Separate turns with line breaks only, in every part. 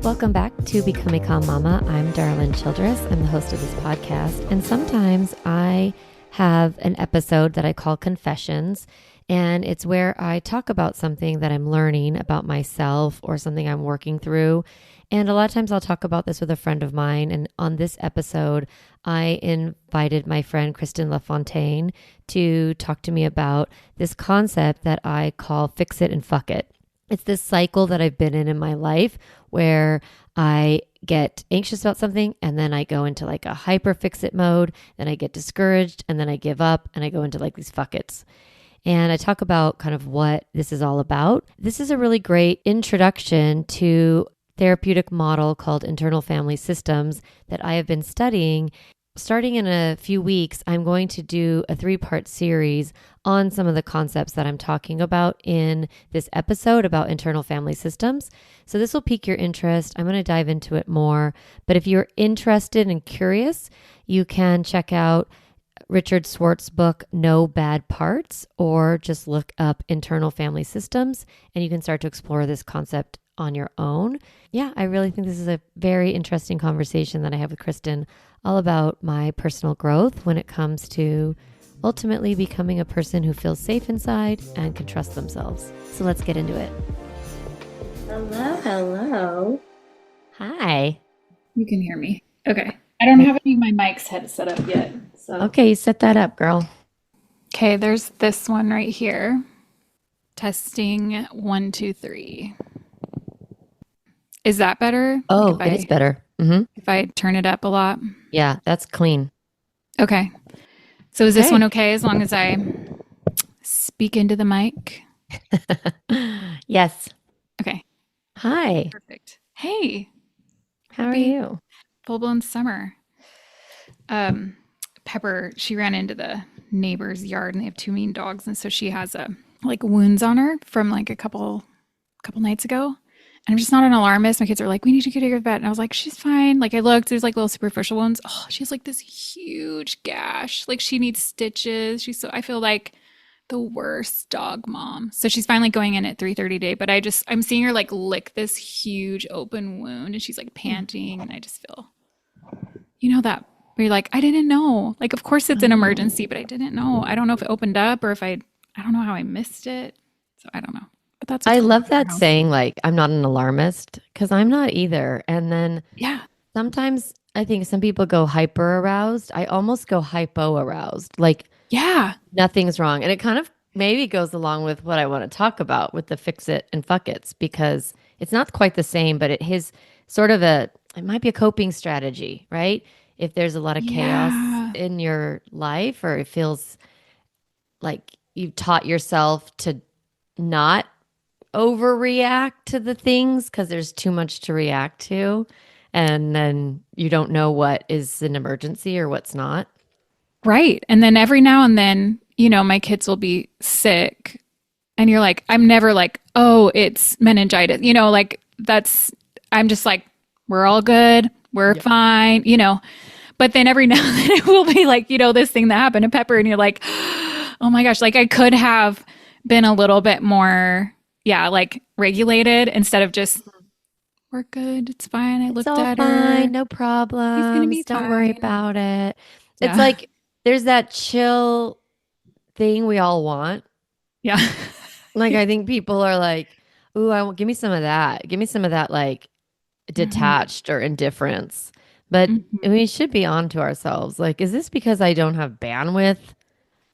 Welcome back to Become a Calm Mama. I'm Darlene Childress. I'm the host of this podcast. And sometimes I have an episode that I call Confessions. And it's where I talk about something that I'm learning about myself or something I'm working through. And a lot of times I'll talk about this with a friend of mine. And on this episode, I invited my friend Kristin LaFontaine to talk to me about this concept that I call fix it and fuck it. It's this cycle that I've been in my life where I get anxious about something and then I go into like a hyper fix it mode, then I get discouraged and then I give up and I go into like these fuck it's. And I talk about kind of what this is all about. This is a really great introduction to therapeutic model called internal family systems that I have been studying. Starting in a few weeks, I'm going to do a 3-part series on some of the concepts that I'm talking about in this episode about internal family systems. So this will pique your interest. I'm going to dive into it more. But if you're interested and curious, you can check out Richard Swartz's book, No Bad Parts, or just look up internal family systems and you can start to explore this concept on your own. Yeah, I really think this is a very interesting conversation that I have with Kristin, all about my personal growth when it comes to ultimately becoming a person who feels safe inside and can trust themselves. So let's get into it. Hello. Hi.
You can hear me. Okay. I don't have any of my mics set up yet. So.
Okay, set that up, girl.
Okay, there's this one right here. Testing 1, 2, 3. Is that better?
Oh, like it is better. Mm-hmm.
If I turn it up a lot?
Yeah, that's clean.
Okay. So is this one okay as long as I speak into the mic?
Yes.
Okay.
Hi.
Perfect. Hey.
How are you?
Full-blown summer. Pepper, she ran into the neighbor's yard and they have 2 mean dogs. And so she has wounds on her from like a couple nights ago. And I'm just not an alarmist. My kids are like, we need to get her to the vet. And I was like, she's fine. Like I looked, there's like little superficial wounds. Oh, she has like this huge gash. Like she needs stitches. I feel like the worst dog mom. So she's finally going in at 3:30 today. But I'm seeing her like lick this huge open wound and she's like panting. And I just feel, that where you're like, I didn't know. Like, of course it's an emergency, but I didn't know. I don't know if it opened up or if I don't know how I missed it. So I don't know. But that's
I love that saying, like, I'm not an alarmist, because I'm not either. And then sometimes I think some people go hyper aroused. I almost go hypo aroused. Like, nothing's wrong. And it kind of maybe goes along with what I want to talk about with the fix it and fuck it's, because it's not quite the same, but it is sort of it might be a coping strategy, right? If there's a lot of chaos in your life, or it feels like you've taught yourself to not overreact to the things because there's too much to react to, and then you don't know what is an emergency or what's not.
Right. And then every now and then, my kids will be sick and you're like, I'm never like, oh, it's meningitis, I'm just like, we're all good. We're fine, but then every now and then it will be like, this thing that happened to Pepper and you're like, oh my gosh, like I could have been a little bit more like regulated instead of just, we're good. It's fine. I looked at her.
Fine, no problem.
He's gonna be
Don't
fine.
worry about it. It's like there's that chill thing we all want.
Yeah.
Like I think people are like, ooh, give me some of that. Give me some of that like detached or indifference. But we should be on to ourselves. Like, is this because I don't have bandwidth?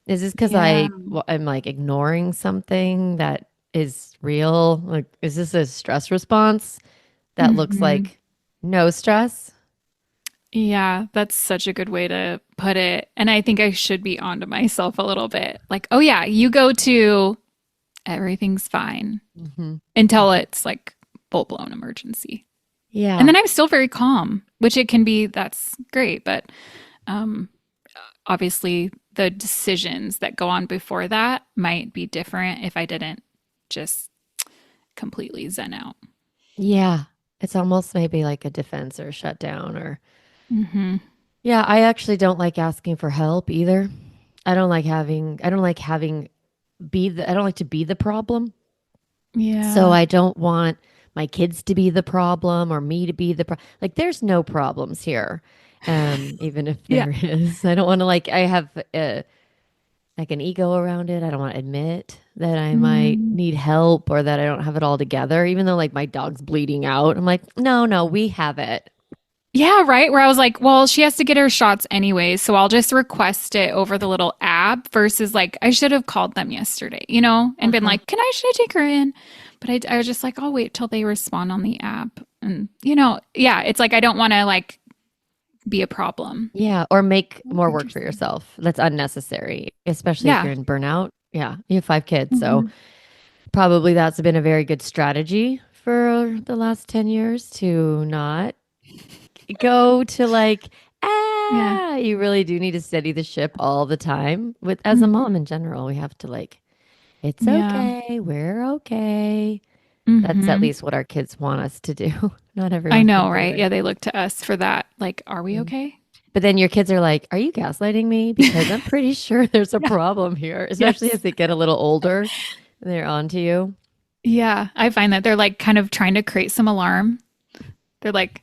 Is this because I'm like ignoring something that is real? Like, is this a stress response that looks like no stress?
Yeah, that's such a good way to put it. And I think I should be on to myself a little bit. Like, oh yeah, you go to everything's fine until it's like full-blown emergency. Yeah. And then I'm still very calm, which it can be, that's great. But obviously the decisions that go on before that might be different if I didn't just completely zen out.
Yeah. It's almost maybe like a defense or a shutdown or yeah, I actually don't like asking for help either. I don't like to be the problem. Yeah. So I don't want my kids to be the problem or me to be the like there's no problems here. Even if
Yeah.
there is. I don't want to like I have like an ego around it. I don't want to admit that I might
Mm.
need help or that I don't have it all together, even though like my dog's bleeding out. I'm like, no, no, we have it.
Yeah, right. Where I was like, well, she has to get her shots anyways, so I'll just request it over the little app versus like I should have called them yesterday, and been
Uh-huh.
like, should I take her in? But I was just like, I'll wait till they respond on the app. And, yeah, it's like I don't want to like be a problem.
Yeah, or make
Oh,
more work for
interesting.
yourself. That's unnecessary, especially if
Yeah.
you're in burnout. Yeah, you have 5 kids, so
Hmm.
probably that's been a very good strategy for the last 10 years to not go to like,
Yeah.
you really do need to steady the ship all the time. With as a
Hmm.
mom in general, we have to like, it's
Yeah.
okay, we're okay. That's at
Hmm.
least what our kids want us to do. Not
I
everyone can
know,
do
right?
it.
Yeah, they look to us for that. Like, are we
Mm.
okay?
But then your kids are like, are you gaslighting me? Because I'm pretty sure there's a
Yeah.
problem here, especially as
Yes.
they get a little older and they're on to you.
Yeah, I find that they're like kind of trying to create some alarm. They're like,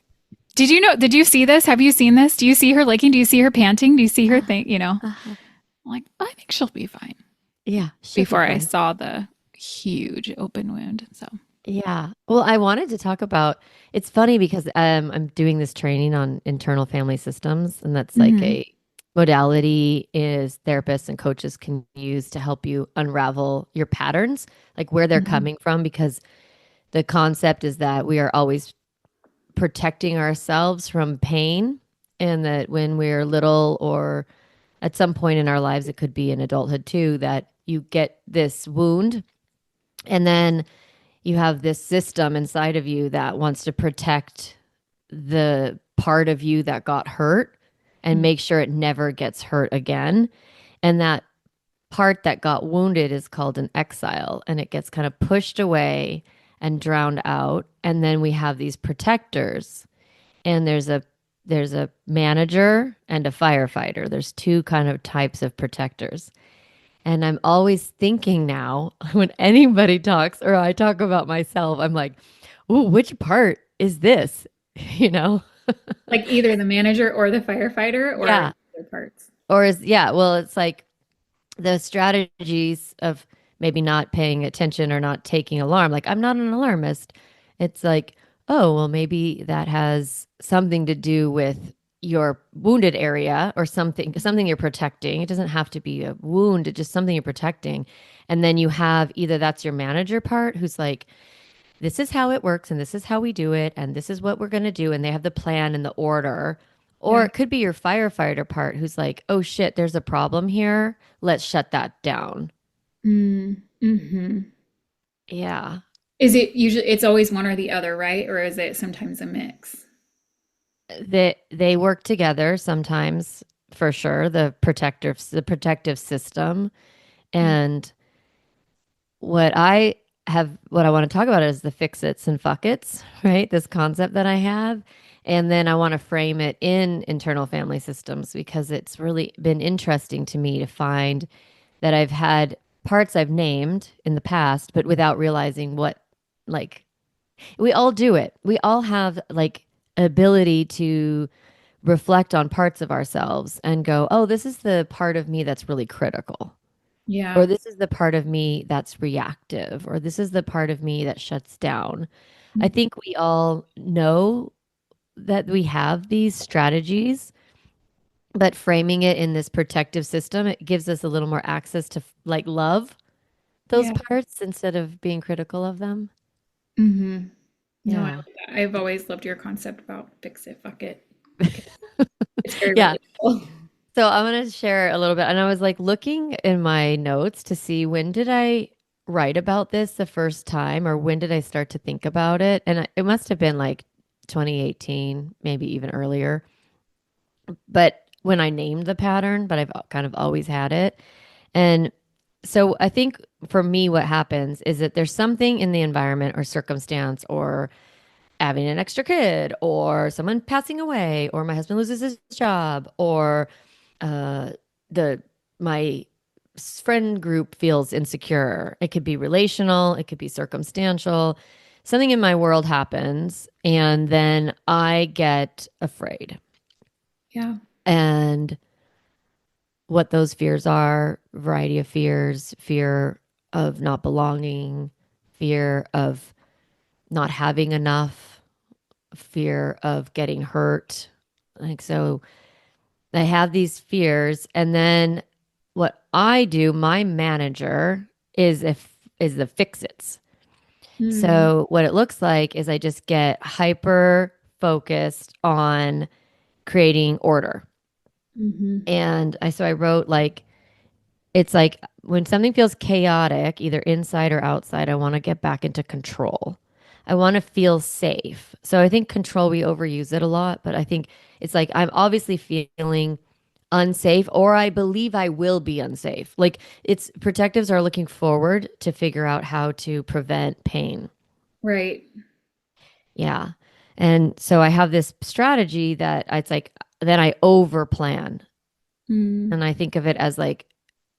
did you see this? Have you seen this? Do you see her licking? Do you see her panting? Do you see her
Uh,
thing?
uh,
I'm like, I think she'll be fine
yeah, she'll be
before I
fine.
saw the huge open wound. So,
Yeah. Well, I wanted to talk about it's funny because I'm doing this training on internal family systems, and that's like
hmm.
a modality is therapists and coaches can use to help you unravel your patterns, like where they're
Hmm.
coming from, because the concept is that we are always protecting ourselves from pain, and that when we're little or at some point in our lives, it could be in adulthood too, that you get this wound and then you have this system inside of you that wants to protect the part of you that got hurt and make sure it never gets hurt again. And that part that got wounded is called an exile and it gets kind of pushed away and drowned out. And then we have these protectors and there's a manager and a firefighter. There's two kind of types of protectors. And I'm always thinking now when anybody talks or I talk about myself, I'm like, ooh, which part is this? You know?
Like either the manager or the firefighter or
Yeah.
other parts.
Or is, yeah, well, it's like the strategies of maybe not paying attention or not taking alarm. Like, I'm not an alarmist. It's like, oh, well, maybe that has something to do with your wounded area or something you're protecting. It doesn't have to be a wound, it's just something you're protecting. And then you have either that's your manager part who's like, this is how it works and this is how we do it and this is what we're going to do and they have the plan and the order, or
Yeah.
it could be your firefighter part who's like, oh shit, there's a problem here, let's shut that down.
Mm-hmm.
Yeah,
Is it usually, it's always one or the other, right? Or is it sometimes a mix?
they work together sometimes, for sure, the protective system. And what I want to talk about is the fix its and fuck its, right? This concept that I have. And then I want to frame it in internal family systems because it's really been interesting to me to find that I've had parts I've named in the past, but without realizing what, like, we all do it. We all have like ability to reflect on parts of ourselves and go, oh, this is the part of me that's really critical, or
Yeah.
this is the part of me that's reactive, or this is the part of me that shuts down. I think we all know that we have these strategies, but framing it in this protective system, it gives us a little more access to like love those
Yeah.
parts instead of being critical of them.
Mm-hmm. No, I
Yeah.
like that. I've always loved your concept about fix it, fuck it. Because it's very
Yeah.
relatable.
So I'm going to share a little bit. And I was like looking in my notes to see when did I write about this the first time or when did I start to think about it? And it must have been like 2018, maybe even earlier. But when I named the pattern, but I've kind of always had it. And so I think for me, what happens is that there's something in the environment or circumstance or having an extra kid or someone passing away or my husband loses his job or uh, the my friend group feels insecure. It could be relational, it could be circumstantial. something in my world happens and then I get afraid.
Yeah.
And what those fears are, variety of fears, fear of not belonging, fear of not having enough, fear of getting hurt. Like, so I have these fears. And then what I do, my manager is the fix its.
Mm.
So what it looks like is I just get hyper focused on creating order.
Hmm.
And I wrote like it's like when something feels chaotic, either inside or outside, I want to get back into control. I want to feel safe. So I think control, we overuse it a lot, but I think it's like I'm obviously feeling unsafe or I believe I will be unsafe. Like it's protectives are looking forward to figure out how to prevent pain.
Right.
Yeah. And so I have this strategy that it's like, then I over plan.
Mm.
And I think of it as like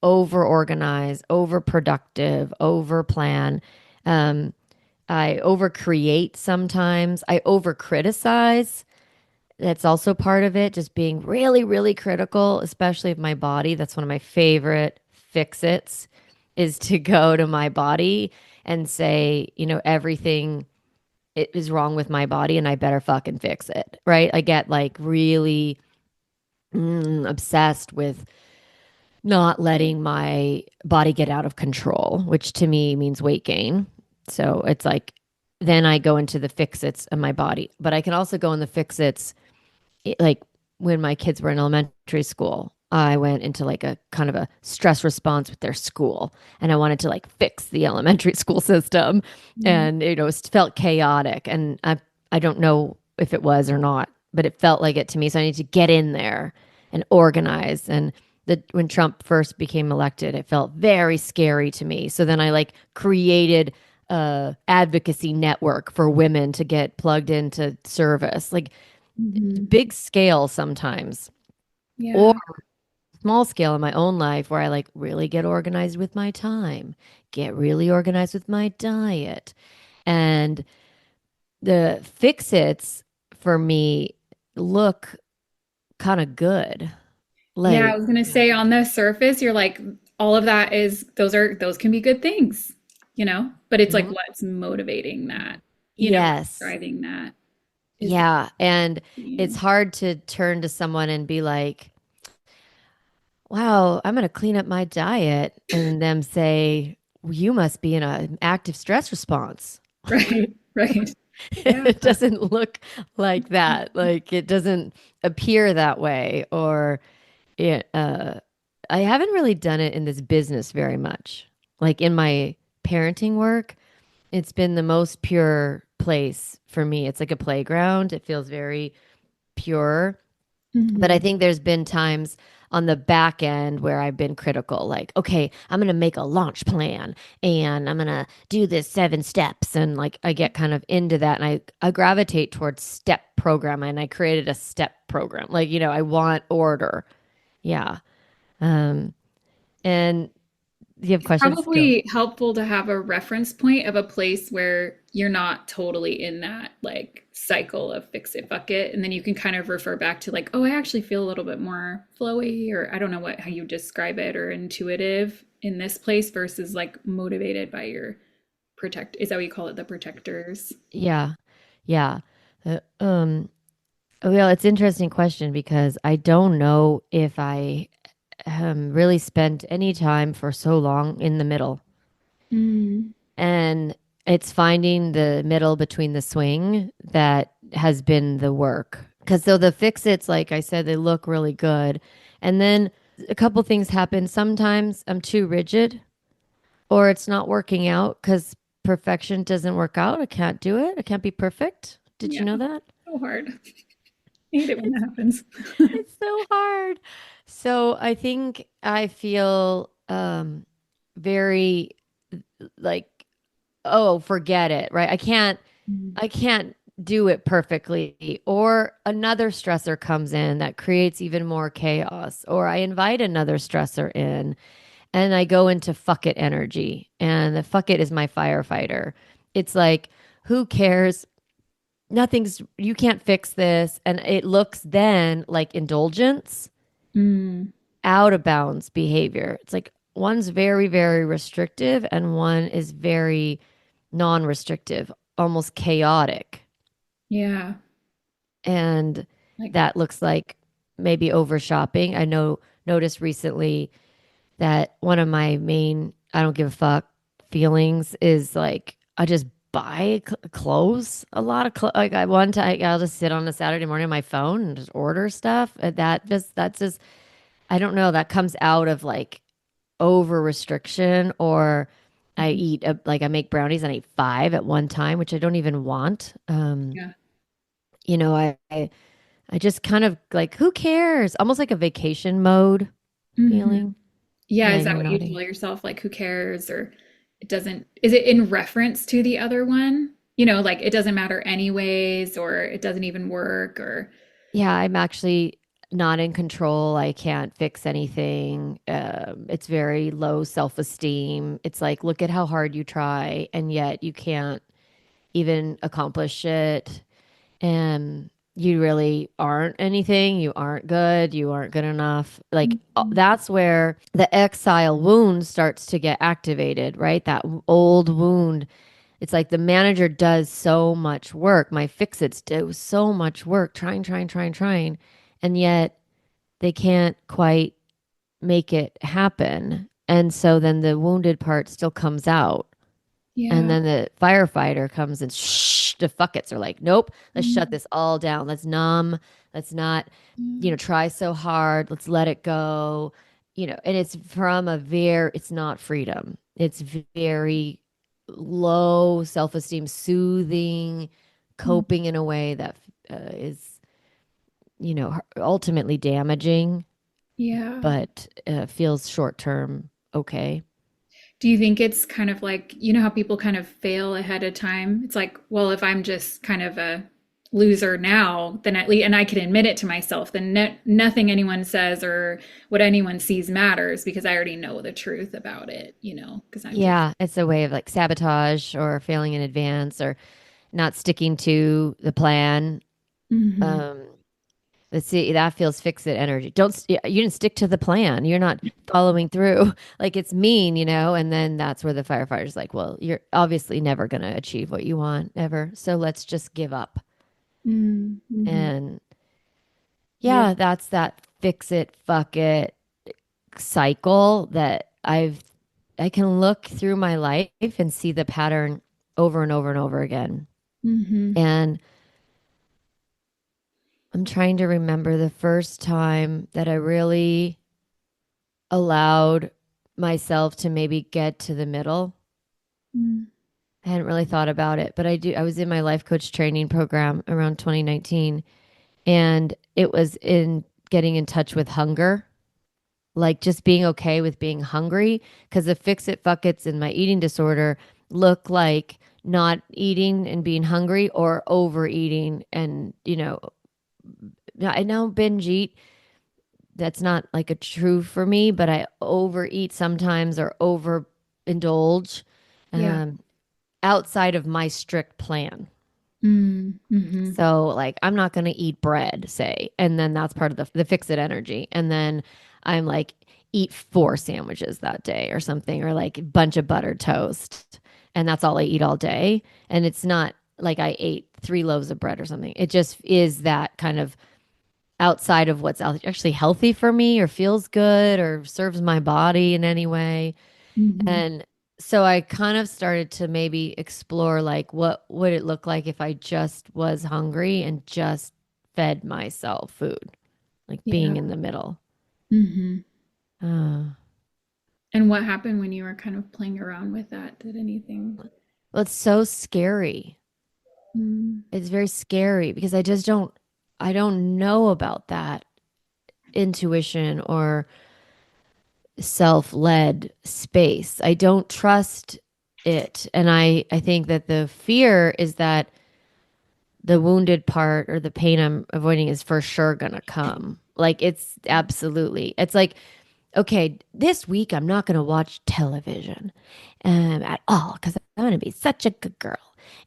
over organize, over productive, over plan. Um, I over create sometimes. I over criticize. That's also part of it, just being really, really critical, especially of my body. That's one of my favorite fix its is to go to my body and say, everything is wrong with my body and I better fucking fix it. Right. I get like really obsessed with not letting my body get out of control, which to me means weight gain. So it's like, then I go into the fix its of my body, but I can also go in the fix its like when my kids were in elementary school. I went into like a kind of a stress response with their school and I wanted to like fix the elementary school system
Mm.
and it felt chaotic and I don't know if it was or not, but it felt like it to me. So I need to get in there and organize and when Trump first became elected, it felt very scary to me. So then I like created a advocacy network for women to get plugged into service. Like
Hmm.
big scale sometimes or
Yeah.
small scale in my own life where I like really get organized with my time, get really organized with my diet. And the fix its for me look kind of good.
Yeah, I
Like,
was gonna say on the surface, you're like, all of that is those can be good things, but it's like
mhm.
what's motivating that, what's
Yes.
driving that is the
Yeah. And it's
question.
hard to turn to someone and be like, wow, I'm going to clean up my diet. And them say, well, you must be in an active stress response.
Right, right. Yeah.
It doesn't look like that. Like it doesn't appear that way. Or it, I haven't really done it in this business very much. Like in my parenting work, it's been the most pure place for me. It's like a playground. It feels very pure. But I
Hmm.
think there's been times on the back end where I've been critical, like, okay, I'm going to make a launch plan and I'm going to do this 7 steps. And like, I get kind of into that and I gravitate towards step program and I created a step program. Like, I want order. Yeah. Um, and do you have questions? Go.
Probably helpful to have a reference point of a place where you're not totally in that like cycle of fix it, fuck it. And then you can kind of refer back to like, oh, I actually feel a little bit more flowy, or I don't know how you describe it, or intuitive in this place versus like motivated by your is that what you call it? The protectors.
Yeah. Yeah. Uh, um, well, it's an interesting question because I don't know if I really spent any time for so long in the middle.
Mm.
And it's finding the middle between the swing that has been the work. Because though the fix it's, like I said, they look really good. And then a couple things happen. Sometimes I'm too rigid or it's not working out because perfection doesn't work out. I can't do it. I can't be perfect. Did you
Yeah.
know that?
So hard. I hate it when that happens.
It's so hard. So I think I feel very like, oh, forget it, right? I can't do it perfectly. Or another stressor comes in that creates even more chaos. Or I invite another stressor in and I go into fuck it energy. And the fuck it is my firefighter. It's like, who cares? Nothing's, you can't fix this. And it looks then like indulgence,
Mm.
out of bounds behavior. It's like one's very, very restrictive and one is very non restrictive, almost chaotic.
Yeah.
And
Like,
that looks like maybe over shopping. Noticed recently that one of my main I don't give a fuck feelings is like I just buy clothes, a lot of clothes. Like I one time I'll just sit on a Saturday morning on my phone and just order stuff. That's just I don't know, that comes out of like over restriction, or I
mhm.
eat like I make brownies and I eat five at one time, which I don't even want.
Yeah.
You know, I just kind of like, who cares? Almost like a vacation mode
Hmm.
feeling.
Yeah.
Yeah,
Is that
you're
what you tell
nodding.
yourself? Like, who cares? Or it doesn't, is it in reference to the other one? Like it doesn't matter anyways, or it doesn't even work, or,
Yeah, I'm actually not in control. I can't fix anything. It's very low self-esteem. It's like, look at how hard you try, and yet you can't even accomplish it. And you really aren't anything. You aren't good. You aren't good enough. Like
Mhm.
that's where the exile wound starts to get activated, right? That old wound. It's like the manager does so much work. My fix-its do so much work, trying. And yet they can't quite make it happen. And so then the wounded part still comes out. And
Yeah.
then the firefighter comes and the fuckets are like, nope, let's shut
Mhm.
this all down. Let's numb. Let's not,
Yeah.
try so hard. Let's let it go. And it's from it's not freedom. It's very low self-esteem, soothing,
Mm.
coping in a way that is, ultimately damaging,
Yeah.
but feels short-term okay.
Do you think it's kind of like, how people kind of fail ahead of time? It's like, well, if I'm just kind of a loser now, then at least, and I can admit it to myself, then nothing anyone says or what anyone sees matters because I already know the truth about it, because I'm just.
Yeah, it's a way of like sabotage or failing in advance or not sticking to the plan.
Hmm.
Um, let's see, that feels fix it energy. You didn't stick to the plan. You're not following through. Like it's mean, and then that's where the firefighter's like, well, you're obviously never going to achieve what you want ever. So let's just give up.
Mm-hmm.
And
Yeah.
yeah, that's that fix it, fuck it cycle that I can look through my life and see the pattern over and over and over again.
Hmm.
And I'm trying to remember the first time that I really allowed myself to maybe get to the middle. I hadn't really thought about it, but I do. I was in my life coach training program around 2019, and it was in getting in touch with hunger, like just being okay with being hungry. Because the fix it fuckets in my eating disorder look like not eating and being hungry, or overeating and, I now binge eat. That's not like a true for me, but I overeat sometimes or overindulge
Yeah.
um, outside of my strict plan.
Mm-hmm.
So, like, I'm not going to eat bread, say, and then that's part of the fix it energy. And then I'm like, eat four sandwiches that day or something, or like a bunch of buttered toast. And that's all I eat all day. And it's not like I ate three loaves of bread or something. It just is that kind of outside of what's actually healthy for me or feels good or serves my body in any way.
Hmm.
And so I kind of started to maybe explore like what would it look like if I just was hungry and just fed myself food, like being
Yeah.
in the middle.
Hmm.
Uh,
And what happened when you were kind of playing around with that? Did anything?
well, it's so scary.
Mm.
It's very scary because I don't know about that intuition or self-led space. I don't trust it. And I think that the fear is that the wounded part or the pain I'm avoiding is for sure gonna come. Like it's absolutely. It's like, okay, this week I'm not gonna watch television at all because I'm gonna be such a good girl.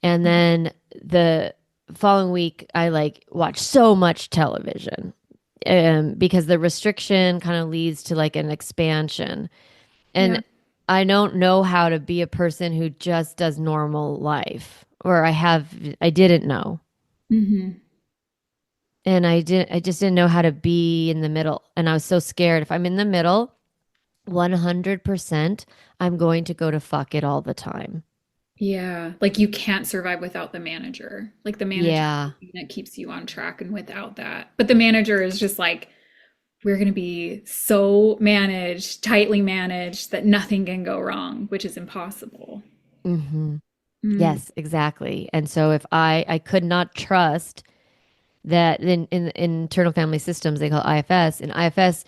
And then the following week, I like watched so much television because the restriction kind of leads to like an expansion. And
Yeah.
I don't know how to be a person who just does normal life, or I didn't know.
Mm-hmm.
And I just didn't know how to be in the middle. And I was so scared. If I'm in the middle, 100%, I'm going to go to fuck it all the time.
Yeah. Like you can't survive without the manager. Like the manager is the
Yeah.
thing that keeps you on track and without that. But the manager is just like, we're going to be so managed, tightly managed that nothing can go wrong, which is impossible.
Hmm.
Mm.
Yes, exactly. And so if I could not trust that in internal family systems, they call IFS. In IFS,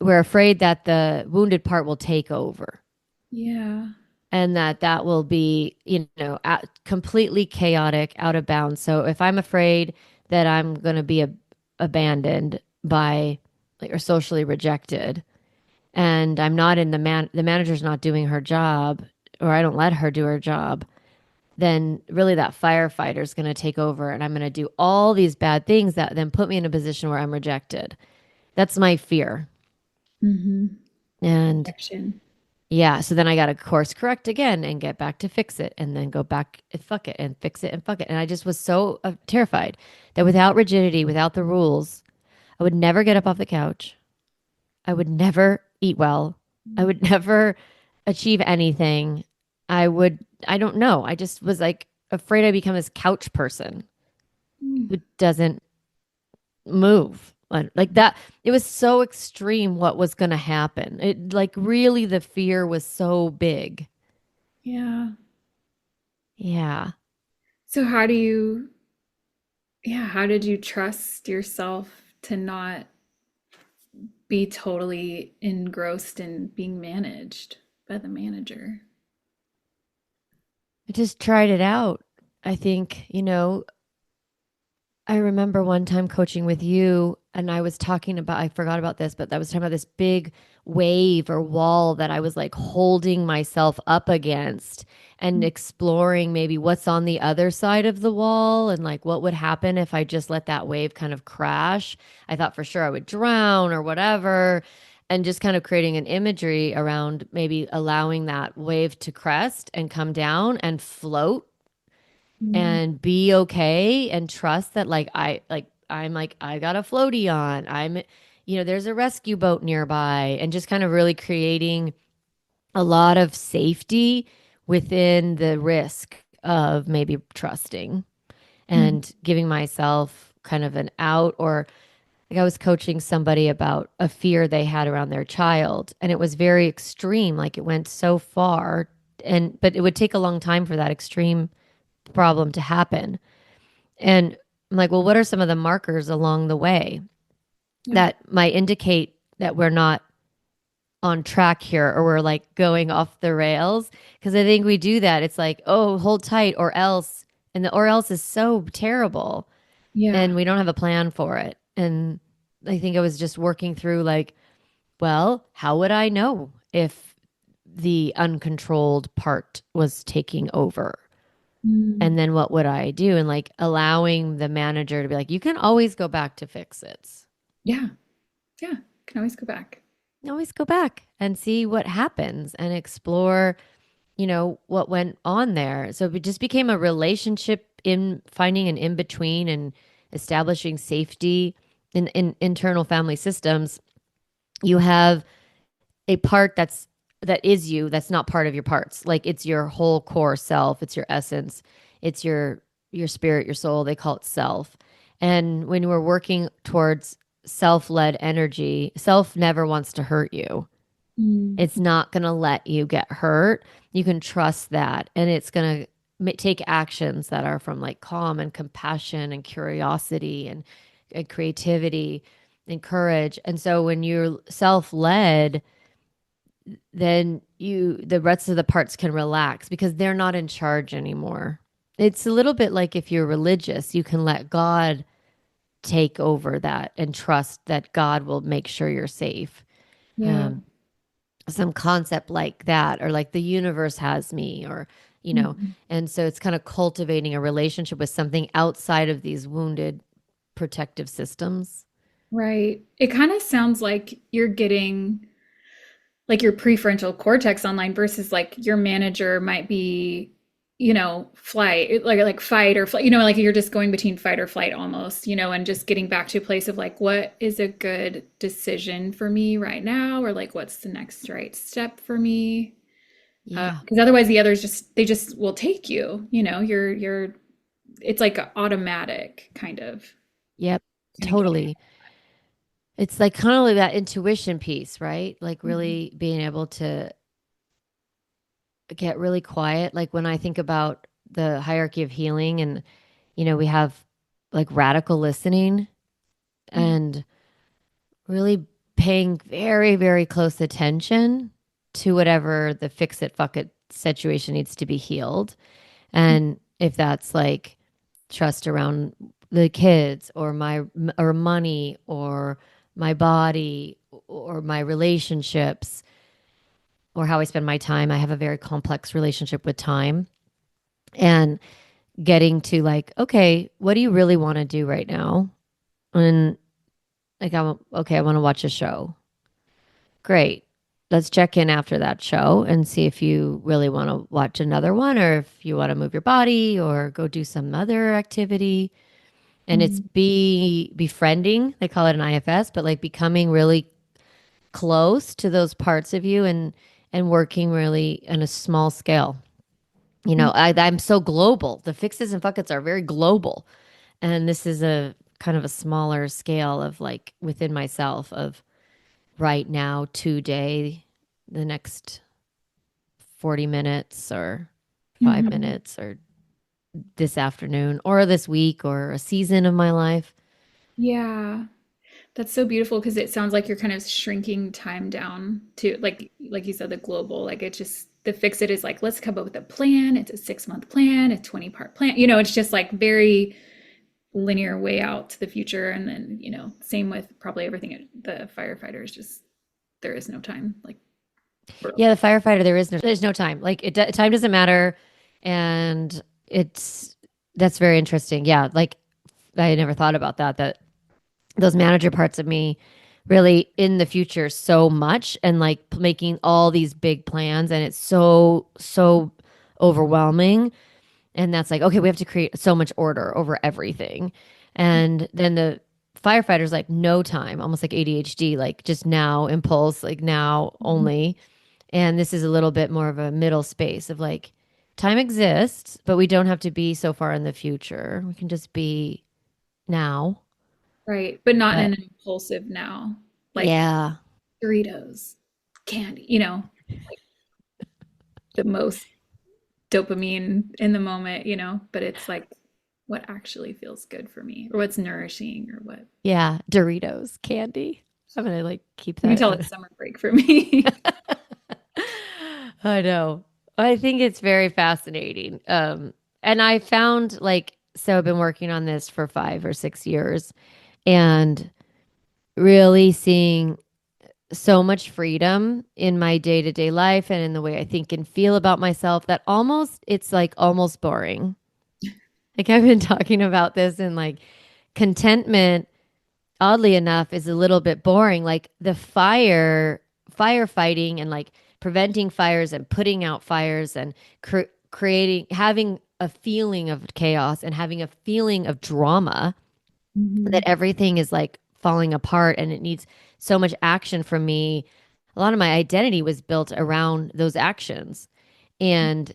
we're afraid that the wounded part will take over
Yeah.
and that will be, completely chaotic, out of bounds. So if I'm afraid that I'm going to be abandoned by like or socially rejected and I'm not in the manager's not doing her job or I don't let her do her job, then really that firefighter is going to take over and I'm going to do all these bad things that then put me in a position where I'm rejected. That's my fear.
Mm-hmm.
And
Action.
yeah, so then I got to course correct again and get back to fix it and then go back and fuck it and fix it and fuck it. And I just was so terrified that without rigidity, without the rules, I would never get up off the couch. I would never eat well. I would never achieve anything. I don't know. I just was like afraid I become this couch person
Mm.
who doesn't move. Like that, it was so extreme what was going to happen. It like really the fear was so big.
Yeah.
Yeah.
So how did you trust yourself to not be totally engrossed in being managed by the manager?
I just tried it out. I think, I remember one time coaching with you, and I was talking about, I forgot about this, but I was talking about this big wave or wall that I was like holding myself up against and exploring maybe what's on the other side of the wall and like what would happen if I just let that wave kind of crash. I thought for sure I would drown or whatever. And just kind of creating an imagery around maybe allowing that wave to crest and come down and float
Mm.
and be okay and trust that I'm like I got a floaty on. There's a rescue boat nearby and just kind of really creating a lot of safety within the risk of maybe trusting
Mm.
and giving myself kind of an out or like I was coaching somebody about a fear they had around their child and it was very extreme like it went so far and but it would take a long time for that extreme problem to happen. And I'm like, well, what are some of the markers along the way
Yeah.
that might indicate that we're not on track here or we're like going off the rails? Because I think we do that. It's like, oh, hold tight or else. And the or else is so terrible
Yeah.
and we don't have a plan for it. And I think I was just working through like, well, how would I know if the uncontrolled part was taking over?
Mm.
And then what would I do? And like allowing the manager to be like, you can always go back to fix it.
Yeah. Yeah. Can always go back.
Always go back and see what happens and explore, what went on there. So it just became a relationship in finding an in between and establishing safety in internal family systems. You have a part that is you that's not part of your parts like it's your whole core self, it's your essence, it's your spirit, your soul, they call it self. And when we're working towards self-led energy, self never wants to hurt you.
Mm.
It's not going to let you get hurt. You can trust that and it's going to take actions that are from like calm and compassion and curiosity and creativity and courage. And so when you're self-led, then the rest of the parts can relax because they're not in charge anymore. It's a little bit like if you're religious, you can let God take over that and trust that God will make sure you're safe.
Yeah.
Um, some concept like that, or like the universe has me, or you know.
Mhm.
And so it's kind of cultivating a relationship with something outside of these wounded protective systems.
Right. It kind of sounds like you're getting like your prefrontal cortex online versus like your manager might be, flight, like fight or flight, like you're just going between fight or flight almost, and just getting back to a place of like, what is a good decision for me right now? Or like, what's the next right step for me?
Yeah.
Because otherwise the others they just will take you, it's like automatic kind of.
Yep.
Gonna get
Totally. It's like kind of like that intuition piece, right? Like
it.
really being able to get really quiet. Like when I think about the hierarchy of healing and, we have like radical listening
Yeah.
and really paying very, very close attention to whatever the fix it, fuck it situation needs to be healed. And if that's like trust around the kids or or money or my body or my relationships or how I spend my time. I have a very complex relationship with time and getting to like, okay, what do you really want to do right now? And like, okay, I want to watch a show. Great. Let's check in after that show and see if you really want to watch another one or if you want to move your body or go do some other activity. And it's
Mhm.
befriending, they call it an IFS, but like becoming really close to those parts of you and working really in a small scale. I'm so global. The fixes and fuckets are very global. And this is a kind of a smaller scale of like within myself of right now, today, the next 40 minutes or 5
Mhm.
minutes or this afternoon or this week or a season of my life.
Yeah. That's so beautiful because it sounds like you're kind of shrinking time down to like you said, the global, like it just the fix it is like, let's come up with a plan. It's a 6 month plan, a 20-part plan. It's just like very linear way out to the future. And then, same with probably everything at the firefighters, just there is no time like for
Yeah, the firefighter, there's no time. Like time doesn't matter. And it's, that's very interesting. Yeah. Like I never thought about that those manager parts of me really in the future so much and like making all these big plans and it's so overwhelming and that's like okay we have to create so much order over everything and then the firefighters like no time almost like ADHD like just now impulse like now
Mhm.
only and this is a little bit more of a middle space of like time exists but we don't have to be so far in the future we can just be now
right, but not in
but
an impulsive now, like
yeah.
Doritos, candy, like the most dopamine in the moment, but it's like what actually feels good for me or what's nourishing or what.
Yeah, Doritos candy. I'm gonna like keep
You can
that.
tell it's summer break for me.
I know. I think it's very fascinating. And I found like so I've been working on this for 5 or 6 years and really seeing so much freedom in my day-to-day life and in the way I think and feel about myself that almost it's like almost boring. Like I've been talking about this and like contentment oddly enough is a little bit boring like the firefighting and like preventing fires and putting out fires and creating having a feeling of chaos and having a feeling of drama that
Mhm.
everything is like falling apart and it needs so much action from me. A lot of my identity was built around those actions and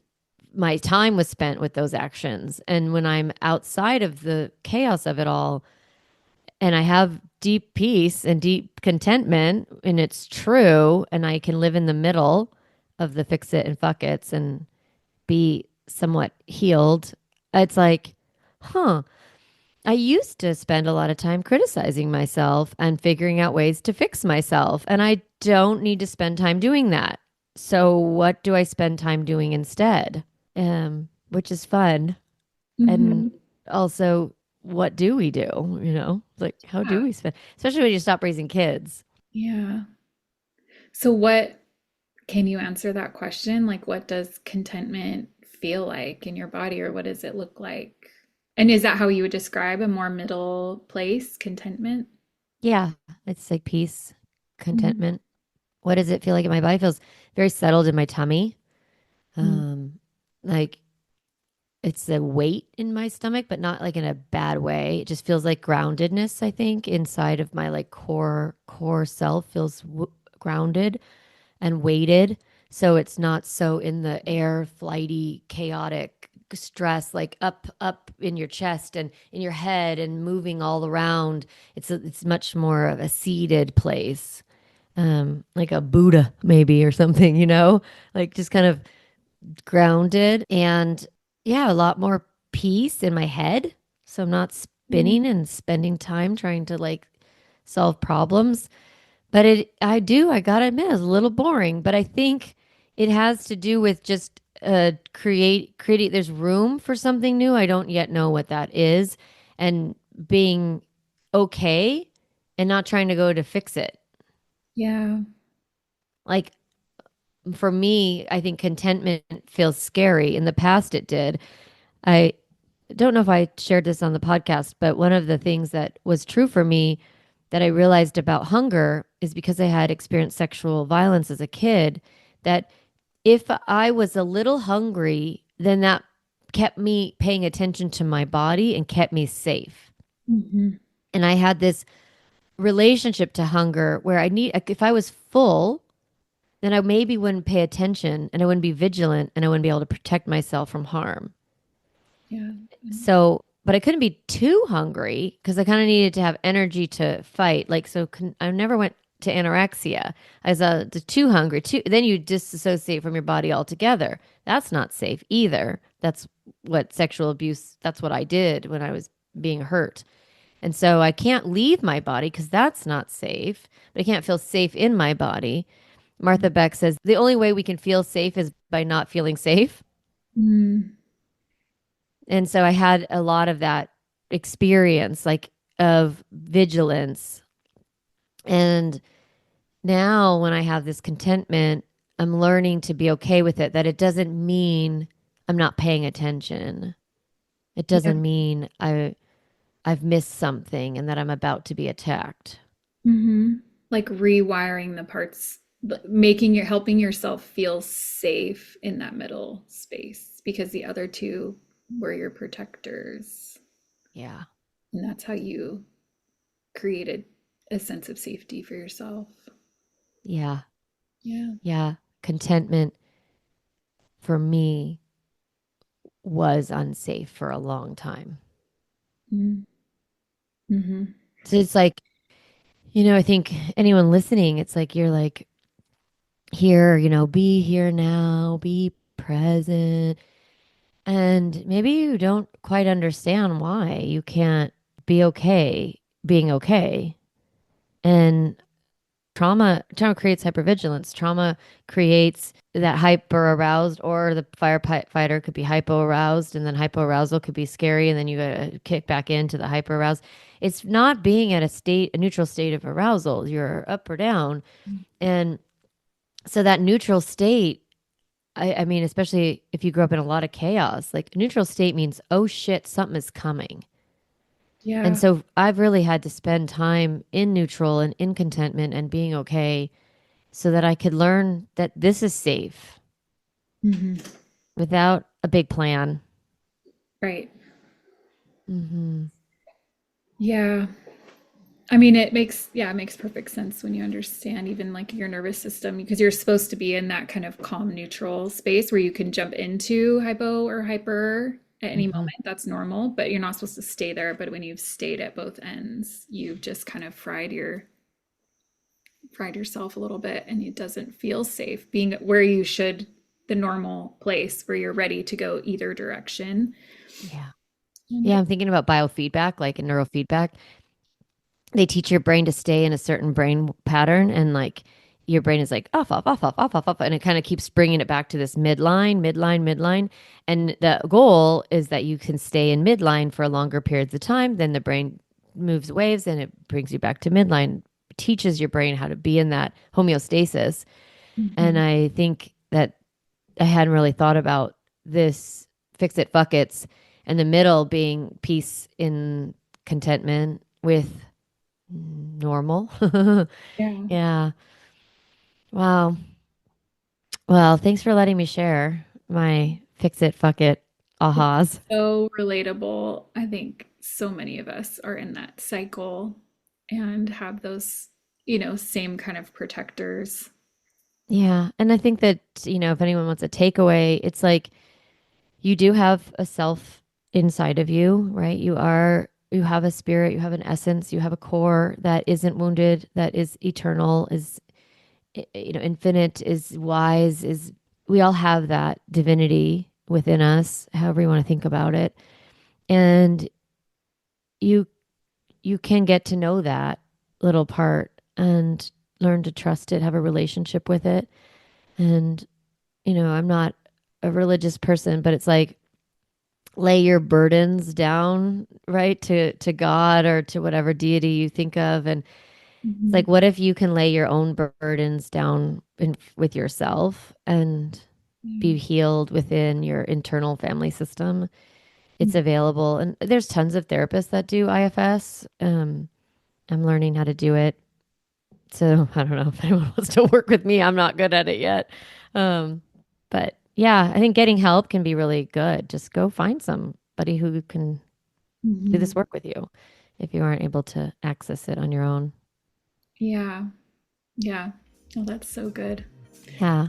my time was spent with those actions and when I'm outside of the chaos of it all and I have deep peace and deep contentment, and it's true, and I can live in the middle of the fix it and fuck it's and be somewhat healed. It's like, huh, I used to spend a lot of time criticizing myself and figuring out ways to fix myself, and I don't need to spend time doing that. So, what do I spend time doing instead? Which is fun. And
Mhm.
also, what do we do? Like, how do
Yeah.
we spend, especially when you stop raising kids?
Yeah. So what can you answer that question? Like what does contentment feel like in your body, or what does it look like? And is that how you would describe a more middle place, contentment?
Yeah, it's like peace,
Mhm.
contentment. What does it feel like in my body? It feels very settled in my tummy.
Mm.
Um, like it's a weight in my stomach, but not like in a bad way. It just feels like groundedness, I think, inside of my like core self feels grounded and weighted. So it's not so in the air, flighty, chaotic stress, like up in your chest and in your head and moving all around. It's much more of a seated place, like a Buddha maybe or something, like just kind of grounded and yeah, a lot more peace in my head. So I'm not
Mm.
spinning and spending time trying to like solve problems. But I gotta admit, it's a little boring. But I think it has to do with just creating. There's room for something new. I don't yet know what that is, and being okay and not trying to go to fix it.
Yeah.
Like for me, I think contentment feels scary. In the past, it did. I don't know if I shared this on the podcast, but one of the things that was true for me that I realized about hunger is because I had experienced sexual violence as a kid, that if I was a little hungry, then that kept me paying attention to my body and kept me safe.
Hmm.
And I had this relationship to hunger where if I was full, then I maybe wouldn't pay attention and I wouldn't be vigilant and I wouldn't be able to protect myself from harm.
Yeah.
So, but I couldn't be too hungry because I kind of needed to have energy to fight. Like, so I never went to anorexia. I was too hungry. Then you disassociate from your body altogether. That's not safe either. That's what sexual abuse, that's what I did when I was being hurt. And so I can't leave my body because that's not safe, but I can't feel safe in my body. Martha Beck says the only way we can feel safe is by not feeling safe.
Mm.
And so I had a lot of that experience, like of vigilance. And now when I have this contentment, I'm learning to be okay with it, that it doesn't mean I'm not paying attention. It
Yeah.
doesn't mean I've missed something and that I'm about to be attacked.
Hmm. Like rewiring the parts, helping yourself feel safe in that middle space because the other two were your protectors.
Yeah.
And that's how you created a sense of safety for yourself.
Yeah.
Yeah.
Yeah. Contentment for me was unsafe for a long time.
Mm-hmm.
So it's like, I think anyone listening, it's like you're like, here, be here now, be present. And maybe you don't quite understand why you can't be okay being okay. And trauma creates hypervigilance. Trauma creates that hyper aroused, or the firefighter could be hypo aroused, and then hypo arousal could be scary, and then you gotta kick back into the hyper aroused. It's not being at a neutral state of arousal. You're up or down. And so that neutral state, I mean, especially if you grew up in a lot of chaos, like neutral state means, oh shit, something is coming. And
Yeah.
so I've really had to spend time in neutral and in contentment and being okay so that I could learn that this is safe
Hmm.
without a big plan.
Right.
Hmm.
Yeah. I mean, it makes perfect sense when you understand even like your nervous system because you're supposed to be in that kind of calm, neutral space where you can jump into hypo or hyper at any
Hmm.
moment. That's normal, but you're not supposed to stay there. But when you've stayed at both ends, you've just kind of fried yourself a little bit, and it doesn't feel safe being where you should, the normal place where you're ready to go either direction.
Yeah.
And
Yeah. I'm thinking about biofeedback, like in neurofeedback. They teach your brain to stay in a certain brain pattern, and like your brain is like off, off, off, off, off, off, off, and it kind of keeps bringing it back to this midline, midline, midline. And the goal is that you can stay in midline for longer periods of time. Then the brain moves waves and it brings you back to midline, teaches your brain how to be in that homeostasis. And
Mhm.
I think that I hadn't really thought about. this fix it, fuck it's, and the middle being peace in contentment with normal.
Yeah.
Yeah. Wow. Well, thanks for letting me share my fix it, fuck it ahas.
So relatable. I think so many of us are in that cycle and have those, same kind of protectors.
Yeah. And I think that, if anyone wants a takeaway, it's like you do have a self inside of you, right? You have a spirit, you have an essence, you have a core that isn't wounded, that is eternal, is infinite, is wise, is we all have that divinity within us, however you want to think about it. And you you can get to know that little part and learn to trust it, have a relationship with it. And I'm not a religious person, but it's like lay your burdens down, right, to God or to whatever deity you think of. And it's
Mhm.
like, what if you can lay your own burdens down with yourself and be
Yeah.
healed within your internal family system? It's
Mhm.
available, and there's tons of therapists that do IFS. I'm learning how to do it, so I don't know if anyone wants to work with me. I'm not good at it yet. Um, but yeah, I think getting help can be really good. Just go find somebody who can do this
Mhm.
work with you if you aren't able to access it on your own.
Yeah. Yeah. Oh, that's so good.
Yeah.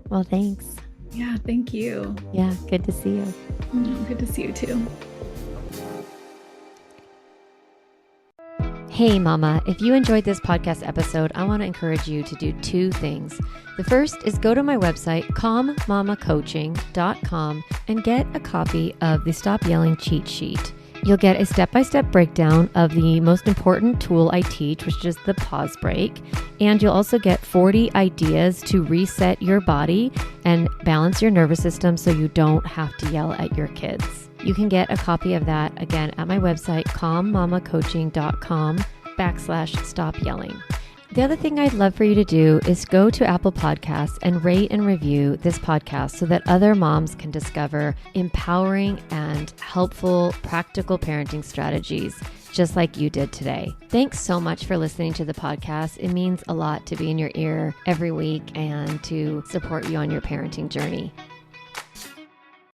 Well, thanks.
Yeah. Thank you.
Yeah. Good to see you.
Good to see you too.
Hey, Mama, if you enjoyed this podcast episode, I want to encourage you to do two things. The first is go to my website, calmmamacoaching.com, and get a copy of the Stop Yelling cheat sheet. You'll get a step-by-step breakdown of the most important tool I teach, which is the pause break. And you'll also get 40 ideas to reset your body and balance your nervous system so you don't have to yell at your kids. You can get a copy of that again at my website, calmmamacoaching.com/stop yelling. The other thing I'd love for you to do is go to Apple Podcasts and rate and review this podcast so that other moms can discover empowering and helpful, practical parenting strategies just like you did today. Thanks so much for listening to the podcast. It means a lot to be in your ear every week and to support you on your parenting journey.